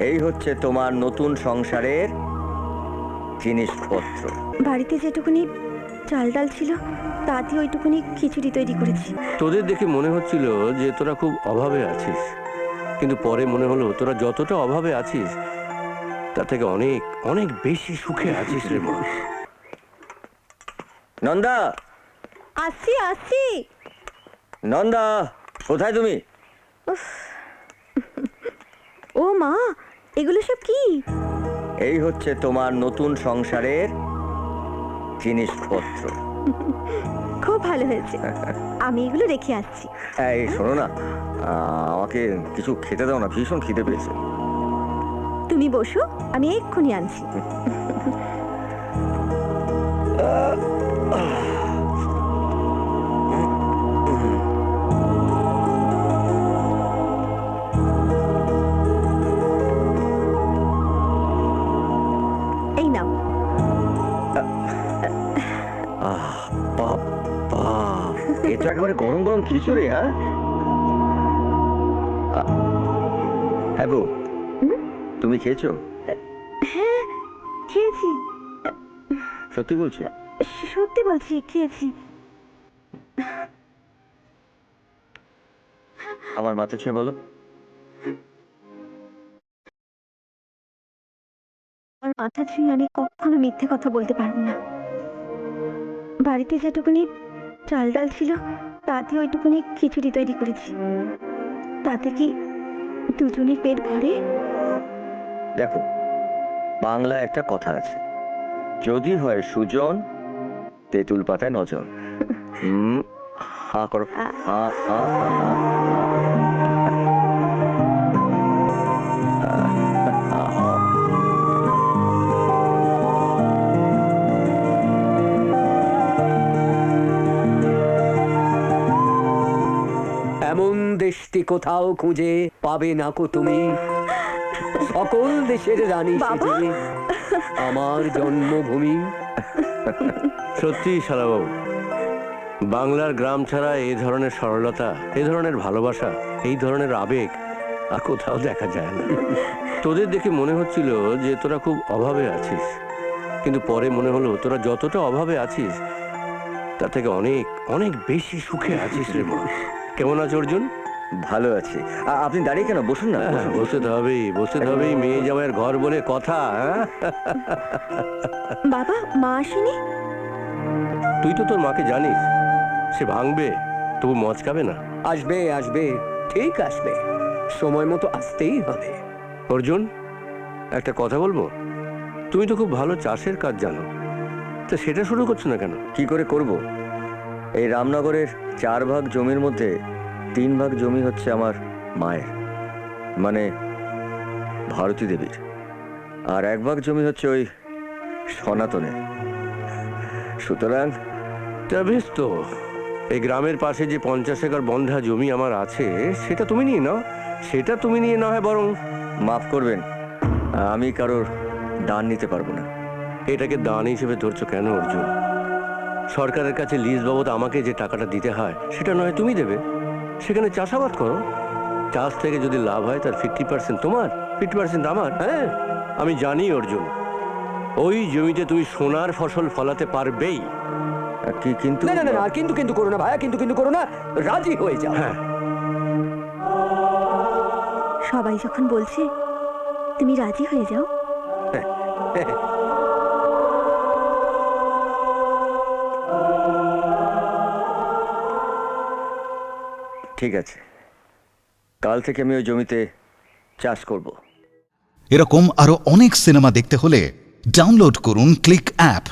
এই হচ্ছে তোমার নতুন সংসারের জিনিসপত্র। বাড়িতে যেটুকুনি চাল ডাল ছিল তাতে ওইটুকুনি খিচুড়ি তৈরি করেছি। তোদের দেখে মনে হচ্ছিল যে তোরা খুব অভাবে আছিস, কিন্তু পরে মনে হলো তোরা যতটা অভাবে আছিস তার থেকে অনেক অনেক বেশি সুখে আছিস রে মা। নন্দা, আসছি আসছি। নন্দা, কোথায় তুমি? ও মা, এগুলো সব কি? এই হচ্ছে তোমার নতুন সংসারের জিনিসপত্র। খুব ভালো হয়েছে, আমি এগুলো রেখে আসছি। এই শোনো না, আমাকে কিছু খেতে দাও না, ভীষণ খিদে পেয়েছে। তুমি বসো, আমি এক্ষুনি আনছি। এই নাও। বাবা, এটা একেবারে গরম গরম খিচুড়ি। হ্যাঁ হ্যাঁ বউ, তুমি খেয়েছো? হ্যাঁ, খেয়েছি। সত্যি বলছি? সত্যি বলছি, খেয়েছি। আমার মাথা ছুঁয়ে বলো। আমার মাথা ছুঁয়ে আমি কখনো মিথ্যে কথা বলতে পারবো না। বাড়িতে যেটুকুনি চাল ডাল ছিল তাতে ওইটুকুনি খিচুড়ি তৈরি করেছি। তাতে কি দুজনের পেট ভরে? দেখো, বাংলা একটা কথা আছে, যদি হয় সুজন, তেঁতুল পাতায় নজন। হা করো, হা হা হা। এমন দেশটি কোথাও খুঁজে পাবে না কো তুমি, সকল দেশের রানী বাবা! সেজে আমার জন্মভূমি। সত্যি শালাবাবু, বাংলার গ্রাম ছাড়া এই ধরনের সরলতা, এই ধরনের ভালোবাসা, এই ধরনের আবেগ আর কোথাও দেখা যায় না। তোদের দেখে মনে হচ্ছিল যে তোরা খুব অভাবে আছিস, কিন্তু পরে মনে হলো তোরা যতটা অভাবে আছিস তার থেকে অনেক অনেক বেশি সুখে আছিস রে মা। কেমন আছো অর্জুন? ভালো আছি। আপনি দাঁড়িয়ে কেন, বসুন না। হ্যাঁ, বসতে তো হবেই, বসতে তো হবেই, মেয়ে জামাইয়ের ঘর বলে কথা। হ্যাঁ, বাবা, মা আসেনি? তুই তো তোর মাকে জানিস, সে ভাঙবে তবু মচকাবে না। আসবে আসবে, ঠিক আসবে, সময় মতো আসতেই হবে। অর্জুন, একটা কথা বলবো? তুমি তো খুব ভালো চাষের কাজ জানো, তা সেটা শুরু করছো না কেন? কি করে করব? এই রামনগরের 4 ভাগ জমির মধ্যে 3 ভাগ জমি হচ্ছে আমার মায়ের, মানে ভারতী দেবীর, আর 1 ভাগ জমি হচ্ছে ওই সনাতনের। সুতরাং তা বেশ তো, এই গ্রামের পাশে যে 50 একর বন্ধা জমি আমার আছে সেটা তুমি নিয়ে নাও, সেটা তুমি নিয়ে না হয় বরং। মাফ করবেন, আমি কারোর দান নিতে পারবো না। এটাকে দান হিসেবে ধরছো কেন অর্জুন? সরকারের কাছে লিজ বাবদ আমাকে যে টাকাটা দিতে হয় সেটা নয় তুমি দেবে, সেখানে চাষাবাদ করো। চাষ থেকে যদি লাভ হয় তার 50% তোমার, 50% আমার। হ্যাঁ, আমি জানি অর্জুন, ওই জমিতে তুমি সোনার ফসল ফলাতে পারবেই। কিন্তু না না না, আর কিন্তু কিন্তু করো না ভাইয়া, কিন্তু কিন্তু করো না, রাজি হয়ে যাও। হ্যাঁ, সবাই যখন বলছে তুমি রাজি হয়ে যাও। ঠিক আছে, কাল থেকে আমি ওই জমিতে চাষ করব। এরকম আরো অনেক সিনেমা দেখতে হলে ডাউনলোড করুন ক্লিক অ্যাপ।